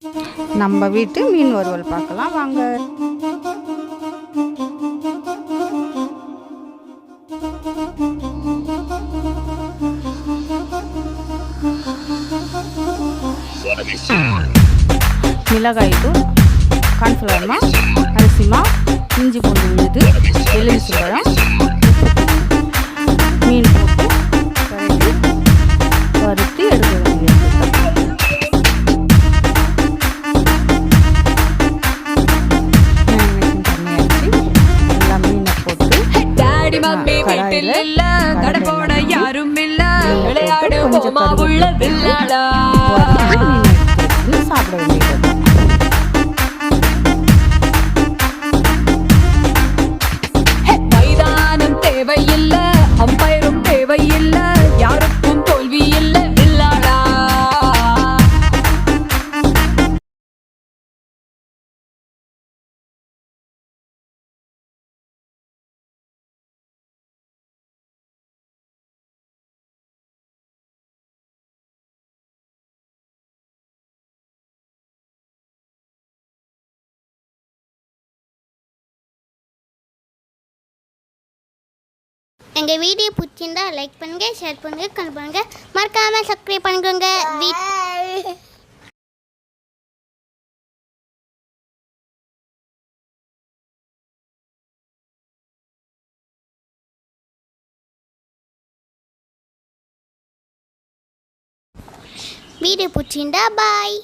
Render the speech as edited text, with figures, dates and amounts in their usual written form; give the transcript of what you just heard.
நம்ம வீட்டு மீன் வறுவல் பார்க்கலாம் வாங்க. மிளகாய் தூள், கார்ன்ஃப்ளவர் மாவு, அரிசி மாவு, இஞ்சி பூண்டு விழுது, எலுமிச்சம்பழம், மீன் போட்டு வறுத்து எடுக்க வேண்டியது. எல்லாம் மீனை போட்டு கடாயில் சாப்பிட வேண்டியது. மைதானம் தேவையில்லை, அம்பயரும் தேவையில்லை, யாருக்கும் தோல்வி இல்லை வில்லாடா. எங்கள் வீடியோ பிடிச்சிருந்தா லைக் பண்ணுங்கள், ஷேர் பண்ணுங்கள், கமெண்ட் பண்ணுங்கள், மறக்காமல் சப்ஸ்கிரைப் பண்ணிக்கோங்க. வீடியோ பிடிச்சிருந்தா பாய்.